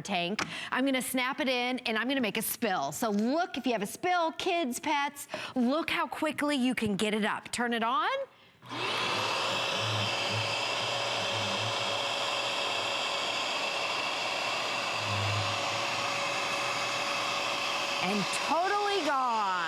tank. I'm gonna snap it in and I'm gonna make a spill. So look, if you have a spill, kids, pets, look how quickly you can get it up. Turn it on. And totally gone.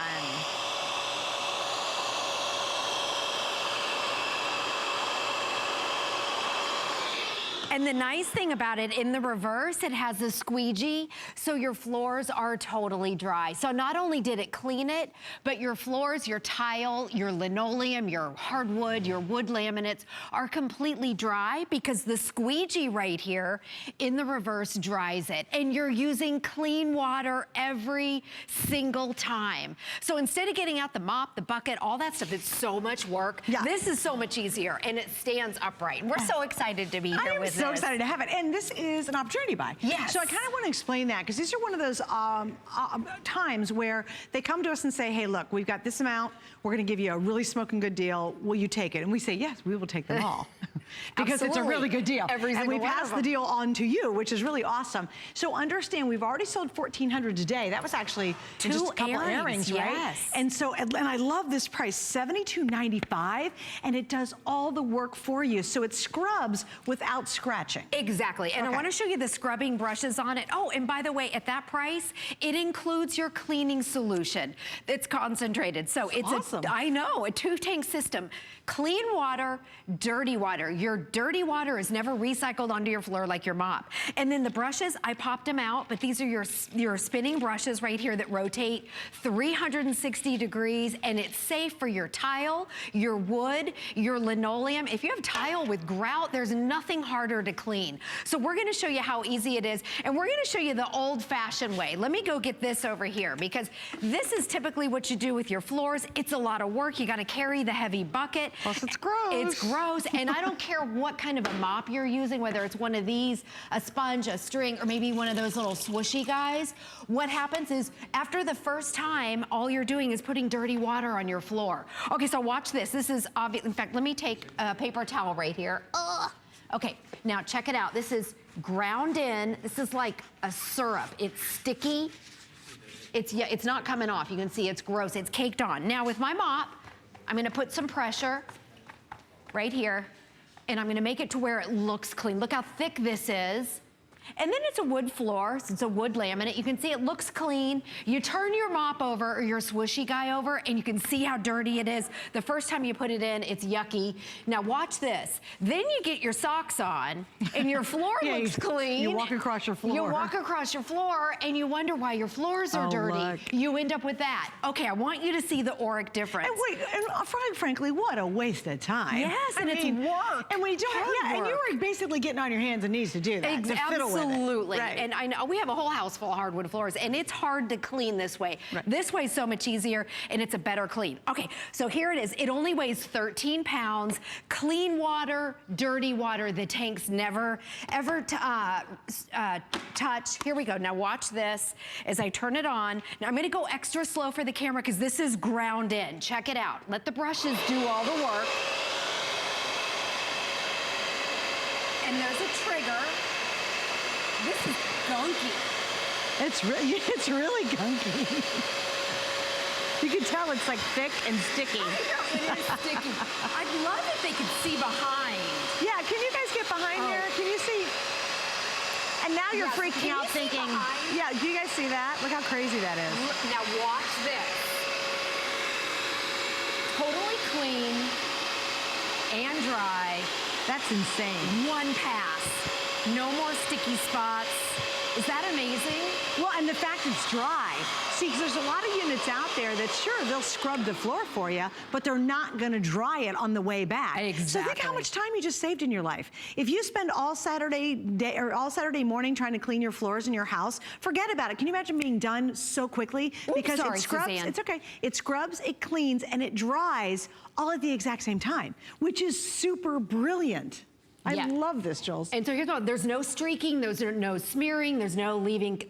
And the nice thing about it, in the reverse, it has a squeegee, so your floors are totally dry. So not only did it clean it, but your floors, your tile, your linoleum, your hardwood, your wood laminates are completely dry because the squeegee right here in the reverse dries it. And you're using clean water every single time. So instead of getting out the mop, the bucket, all that stuff, it's so much work. Yeah. This is so much easier, and it stands upright. We're so excited to be here with so excited to have it. And this is an opportunity buy. Yes. So I kind of want to explain that, because these are one of those times where they come to us and say, hey, look, we've got this amount. We're going to give you a really smoking good deal. Will you take it? And we say, yes, we will take them all. Because it's a really good deal. And we pass the deal on to you, which is really awesome. So understand, we've already sold 1,400 today. That was actually just a couple airings, right? Yes. And so, and I love this price, $72.95, and it does all the work for you. So it scrubs without scratching. Exactly. And I want to show you the scrubbing brushes on it. Oh, and by the way, at that price, it includes your cleaning solution. It's concentrated. So it's awesome. I know, a 2-tank system. Clean water, dirty water. Your dirty water is never recycled onto your floor like your mop. And then the brushes, I popped them out, but these are your spinning brushes right here that rotate 360 degrees, and it's safe for your tile, your wood, your linoleum. If you have tile with grout, there's nothing harder to clean. So we're gonna show you how easy it is, and we're gonna show you the old-fashioned way. Let me go get this over here, because this is typically what you do with your floors. It's a lot of work. You gotta carry the heavy bucket. Plus it's gross. It's gross, and I don't care what kind of a mop you're using, whether it's one of these, a sponge, a string, or maybe one of those little swooshy guys. What happens is, after the first time, all you're doing is putting dirty water on your floor. Okay, so watch this. This is obvious. In fact, let me take a paper towel right here. Ugh. Okay, now check it out. This is ground in. This is like a syrup. It's sticky. It's not coming off. You can see it's gross. It's caked on. Now with my mop, I'm gonna put some pressure right here, and I'm gonna make it to where it looks clean. Look how thick this is. And then it's a wood floor, so it's a wood laminate. You can see it looks clean. You turn your mop over, or your swooshy guy over, and you can see how dirty it is. The first time you put it in, it's yucky. Now watch this. Then you get your socks on, and your floor looks clean. You walk across your floor. You walk across your floor, and you wonder why your floors are dirty. Look. You end up with that. Okay, I want you to see the Oreck difference. And wait, and frankly, what a waste of time. Yes, and it's work. And when you don't, and you were basically getting on your hands and knees to do that. Absolutely. Right. And I know we have a whole house full of hardwood floors, and it's hard to clean this way. Right. This way is so much easier, and it's a better clean. Okay, so here it is. It only weighs 13 pounds. Clean water, dirty water. The tanks never, ever touch. Here we go. Now watch this as I turn it on. Now I'm gonna go extra slow for the camera because this is ground in. Check it out. Let the brushes do all the work. And there's a trigger. This is gunky. It's really gunky. You can tell it's like thick and sticky. I know, it is sticky. I'd love if they could see behind. Yeah, can you guys get behind here? Can you see? And now you're freaking out thinking, yeah, do you guys see that? Look how crazy that is. Now watch this. Totally clean and dry. That's insane. One pass. No more sticky spots. Is that amazing? Well, and the fact it's dry. See, because there's a lot of units out there that, sure, they'll scrub the floor for you, but they're not gonna dry it on the way back. Exactly. So think how much time you just saved in your life. If you spend all Saturday day or all Saturday morning trying to clean your floors in your house, forget about it. Can you imagine being done so quickly? Oops, because sorry, it scrubs, Suzanne. It's okay. It scrubs, it cleans, and it dries all at the exact same time, which is super brilliant. I love this, Jules. And so here's what, there's no streaking, there's no smearing, there's no leaving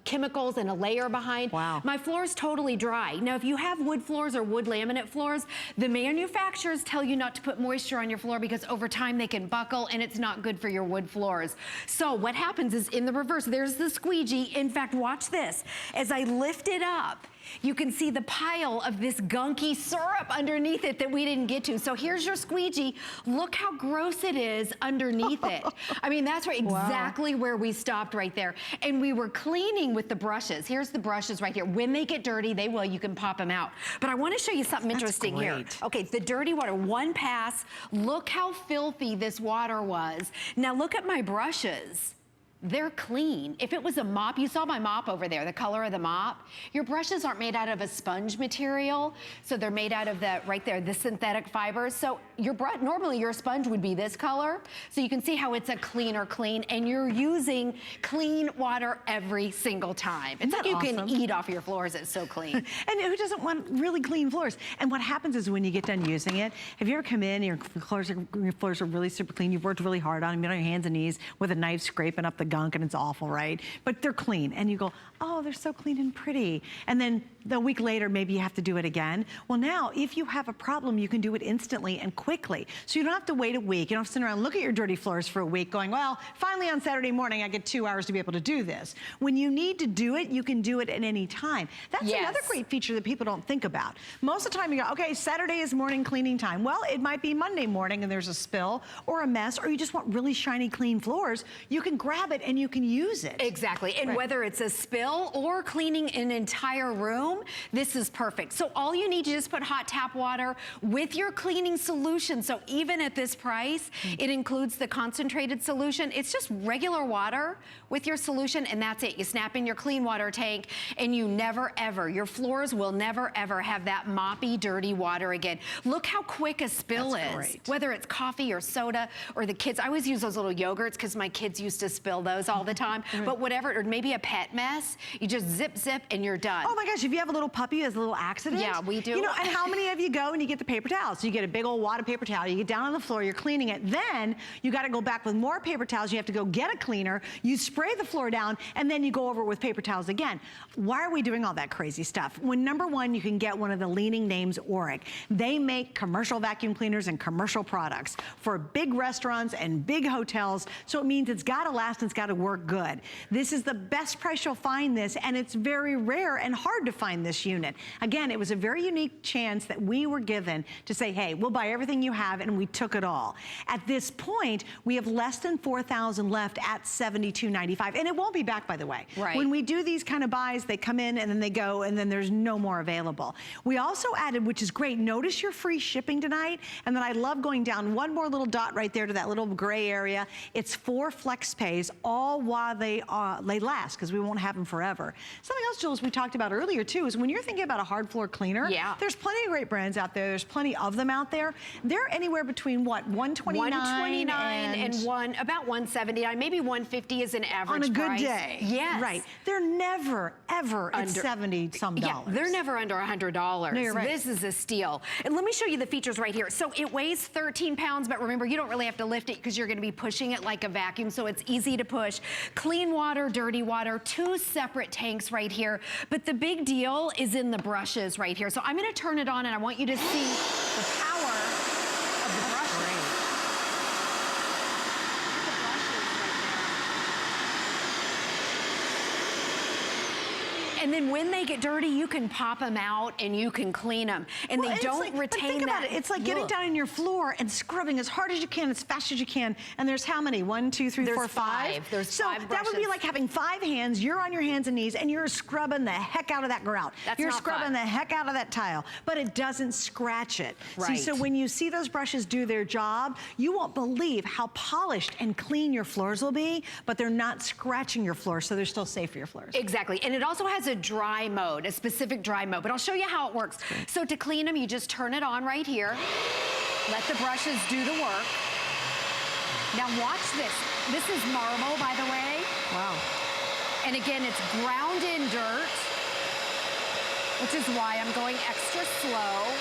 chemicals and a layer behind. Wow. My floor is totally dry. Now, if you have wood floors or wood laminate floors, the manufacturers tell you not to put moisture on your floor because over time they can buckle and it's not good for your wood floors. So what happens is in the reverse, there's the squeegee. In fact, watch this. As I lift it up, you can see the pile of this gunky syrup underneath it that we didn't get to. So here's your squeegee. Look how gross it is underneath it. I mean, that's right, exactly where we stopped right there. And we were cleaning with the brushes. Here's the brushes right here. When they get dirty, they will, you can pop them out. But I want to show you something interesting here. Okay, the dirty water, one pass. Look how filthy this water was. Now look at my brushes. They're clean. If it was a mop, you saw my mop over there, the color of the mop. Your brushes aren't made out of a sponge material, so they're made out of the, right there, the synthetic fibers. So your normally your sponge would be this color, so you can see how it's a cleaner clean, and you're using clean water every single time. It's like you can eat off your floors, it's so clean. And who doesn't want really clean floors? And what happens is when you get done using it, have you ever come in and your floors are really super clean, you've worked really hard on them, you're on your hands and knees with a knife scraping up the gunk and it's awful, right? But they're clean and you go, oh, they're so clean and pretty. And then a week later, maybe you have to do it again. Well, now, if you have a problem, you can do it instantly and quickly. So you don't have to wait a week. You don't have to sit around and look at your dirty floors for a week going, well, finally on Saturday morning, I get 2 hours to be able to do this. When you need to do it, you can do it at any time. That's another great feature that people don't think about. Most of the time you go, okay, Saturday is morning cleaning time. Well, it might be Monday morning and there's a spill or a mess, or you just want really shiny, clean floors. You can grab it and you can use it. Exactly. And whether it's a spill or cleaning an entire room, this is perfect. So all you need to just put hot tap water with your cleaning solution. So even at this price, it includes the concentrated solution. It's just regular water with your solution, and that's it. You snap in your clean water tank, and you never ever, your floors will never ever have that moppy, dirty water again. Look how quick a spill is. Whether it's coffee or soda or the kids. I always use those little yogurts because my kids used to spill those all the time. But whatever, or maybe a pet mess, you just zip, zip, and you're done. Oh my gosh, if you have a little puppy who has a little accident. Yeah, we do. You know, and how many of you go and you get the paper towels? So you get a big old wad of paper towel, you get down on the floor, you're cleaning it. Then you got to go back with more paper towels. You have to go get a cleaner, you spray the floor down, and then you go over it with paper towels again. Why are we doing all that crazy stuff? When number one, you can get one of the leading names, Oreck. They make commercial vacuum cleaners and commercial products for big restaurants and big hotels. So it means it's got to last and it's got to work good. This is the best price you'll find this, and it's very rare and hard to find this unit. Again, it was a very unique chance that we were given to say, hey, we'll buy everything you have, and we took it all. At this point, we have less than 4,000 left at $72.95, and it won't be back, by the way. When we do these kind of buys, they come in and then they go, and then there's no more available. We also added, which is great, notice your free shipping tonight, and then I love going down one more little dot right there to that little gray area. It's 4 Flexpays, all while they last, because we won't have them forever. Something else, Jules, we talked about earlier too, is when you're thinking about a hard floor cleaner, there's plenty of great brands out there. There's plenty of them out there. They're anywhere between what, $129 and about $179, maybe $150 is an average on a good price. day. Yes. Right. They're never, ever at 70 some dollars. Yeah, they're never under $100. No, you're right. This is a steal. And let me show you the features right here. So it weighs 13 pounds, but remember, you don't really have to lift it because you're going to be pushing it like a vacuum, so it's easy to push. Clean water, dirty water, 2 separate tanks right here. But the big deal is in the brushes right here. So I'm going to turn it on, and I want you to see the power of the brushes. And then when they get dirty, you can pop them out and you can clean them. And they don't retain that. Think about it. It's like getting down on your floor and scrubbing as hard as you can, as fast as you can. And there's how many? 1, 2, 3, 4, 5? There's 5 brushes. That would be like having 5 hands. You're on your hands and knees, and you're scrubbing the heck out of that grout. You're scrubbing the heck out of that tile, but it doesn't scratch it. See, so when you see those brushes do their job, you won't believe how polished and clean your floors will be, but they're not scratching your floors, so they're still safe for your floors. Exactly. And it also has a dry mode, a specific dry mode, but I'll show you how it works. So to clean them, you just turn it on right here. Let the brushes do the work. Now watch this. This is marble, by the way. Wow. And again, it's ground in dirt, which is why I'm going extra slow.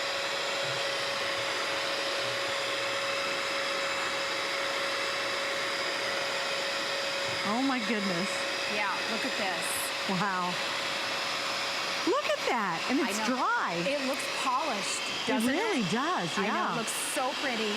Oh my goodness. Yeah, look at this. Wow. Look at that, and it's dry. It looks polished, doesn't it? It really does, yeah. I know, it looks so pretty.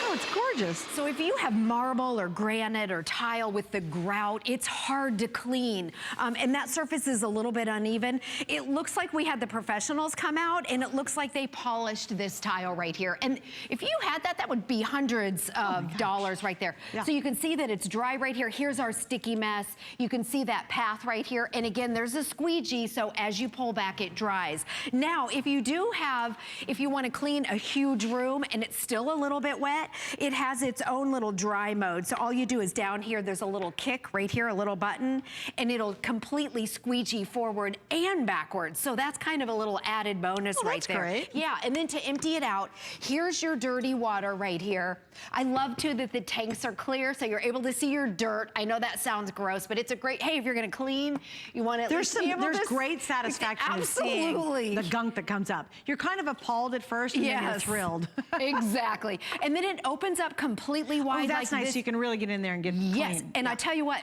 Oh, it's gorgeous. So if you have marble or granite or tile with the grout, it's hard to clean. And that surface is a little bit uneven. It looks like we had the professionals come out and it looks like they polished this tile right here. And if you had that, that would be hundreds of dollars right there. Yeah. So you can see that it's dry right here. Here's our sticky mess. You can see that path right here. And again, there's a squeegee, so as you pull back, it dries. Now, if you want to clean a huge room and it's still a little bit wet, it has its own little dry mode. So all you do is down here, there's a little kick right here, a little button, and it'll completely squeegee forward and backwards. So that's kind of a little added bonus right there. Great. Yeah, and then to empty it out, here's your dirty water right here. I love too that the tanks are clear, so you're able to see your dirt. I know that sounds gross, but it's a great, hey, if you're gonna clean, you want to There's great satisfaction in seeing the gunk that comes up. You're kind of appalled at first, and then you're thrilled. Exactly. And then it opens up completely wide. Oh, that's like nice. This. You can really get in there and get clean. Yes, and I tell you what,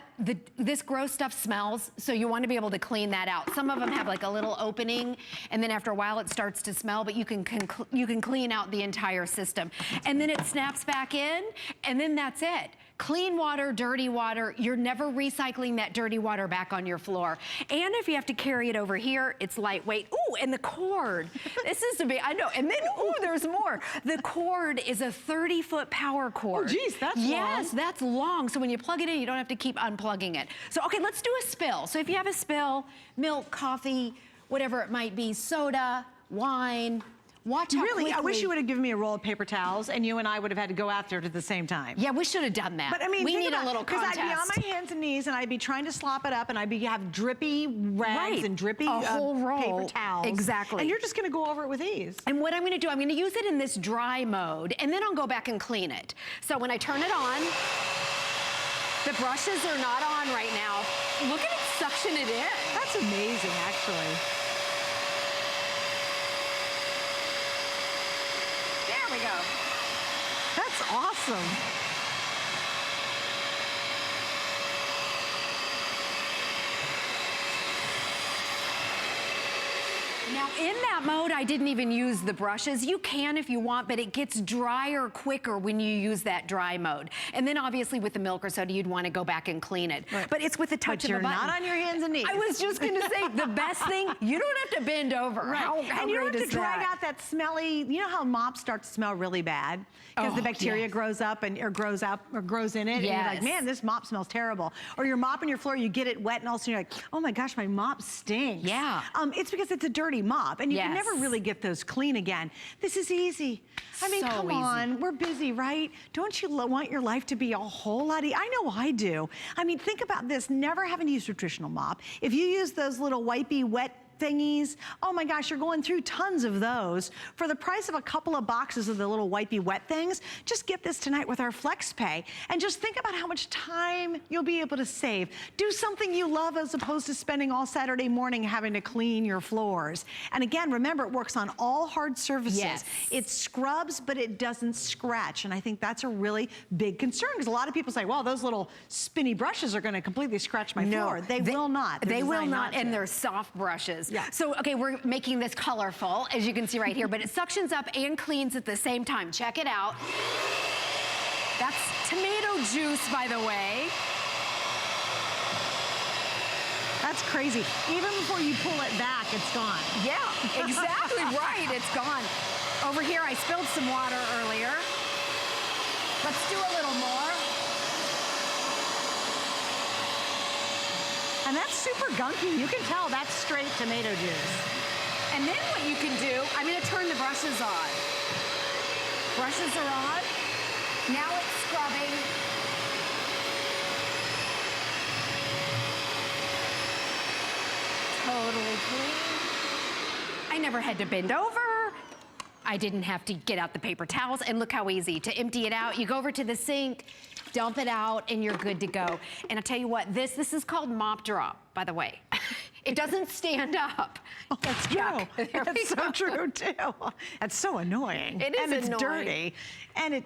this gross stuff smells, so you want to be able to clean that out. Some of them have like a little opening, and then after a while it starts to smell, but you can clean out the entire system. And then it snaps back in, and then that's it. Clean water, dirty water, you're never recycling that dirty water back on your floor. And if you have to carry it over here, it's lightweight. Ooh, and the cord. This is to be, I know, and then, ooh, there's more. The cord is a 30-foot power cord. Oh, geez, that's long. Yes, that's long. So when you plug it in, you don't have to keep unplugging it. So, okay, let's do a spill. So if you have a spill, milk, coffee, whatever it might be, soda, wine, watch how quickly. I wish you would have given me a roll of paper towels and you and I would have had to go after it at the same time. Yeah, we should have done that. But I mean, we need a little contest. Because I'd be on my hands and knees and I'd be trying to slop it up and I'd have drippy rags and drippy whole roll. Paper towels. Exactly. And you're just gonna go over it with ease. And what I'm gonna do, I'm gonna use it in this dry mode and then I'll go back and clean it. So when I turn it on, the brushes are not on right now. Look at it suction it in. That's amazing, actually. There we go. That's awesome. Now in that mode, I didn't even use the brushes. You can if you want, but it gets drier quicker when you use that dry mode. And then obviously with the milk or soda, you'd want to go back and clean it. Right. But it's with a touch of a button. But you're not on your hands and knees. I was just going to say, the best thing, you don't have to bend over. Right. How and you don't great have to drag out that smelly, you know how mops start to smell really bad? Because the bacteria grows up and or grows in it. And you're like, man, this mop smells terrible. Or you're mopping your floor, you get it wet and all of a sudden you're like, oh my gosh, my mop stinks. Yeah. It's because it's a dirty mop and you can never really get those clean again. This is easy. I mean, come on, we're busy, right? Don't you want your life to be a whole lot easier? I know I do. I mean, think about this, never having to use a traditional mop. If you use those little wipey wet thingies, oh my gosh, you're going through tons of those. For the price of a couple of boxes of the little wipey wet things, just get this tonight with our Flexpay and just think about how much time you'll be able to save. Do something you love as opposed to spending all Saturday morning having to clean your floors. And again, remember, it works on all hard surfaces. Yes. It scrubs, but it doesn't scratch. And I think that's a really big concern because a lot of people say, well, those little spinny brushes are going to completely scratch my floor. They will not. They will not, and they're soft brushes. Yeah. So, okay, we're making this colorful, as you can see right here, but it suctions up and cleans at the same time. Check it out. That's tomato juice, by the way. That's crazy. Even before you pull it back, it's gone. Yeah, exactly right. It's gone. Over here, I spilled some water earlier. Let's do a little more. And that's super gunky. You can tell that's straight tomato juice. And then what you can do, I'm gonna turn the brushes on. Brushes are on. Now it's scrubbing. Totally clean. I never had to bend over. I didn't have to get out the paper towels, and look how easy. To empty it out, you go over to the sink, dump it out, and you're good to go. And I tell you what, this is called mop drop, by the way. It doesn't stand up. Oh, that's true. That's so true, too. That's so annoying. It is and it's annoying. dirty. And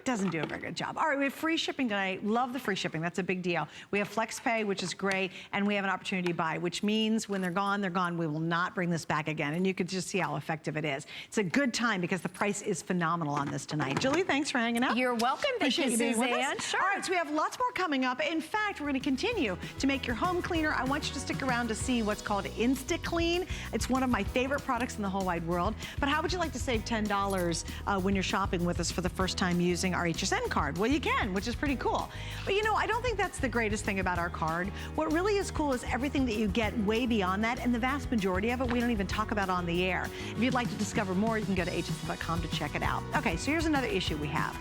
doesn't do a very good job. All right, we have free shipping tonight. Love the free shipping. That's a big deal. We have Flexpay, which is great, and we have an opportunity to buy, which means when they're gone, they're gone. We will not bring this back again, and you can just see how effective it is. It's a good time because the price is phenomenal on this tonight. Julie, thanks for hanging out. You're welcome. Thank you, Suzanne. Sure. All right, so we have lots more coming up. In fact, we're going to continue to make your home cleaner. I want you to stick around to see what's called InstaClean. It's one of my favorite products in the whole wide world. But how would you like to save $10 when you're shopping with us for the first time using our HSN card? Well, you can, which is pretty cool. But you know, I don't think that's the greatest thing about our card. What really is cool is everything that you get way beyond that, and the vast majority of it we don't even talk about on the air. If you'd like to discover more, you can go to hsn.com to check it out. Okay, so here's another issue we have.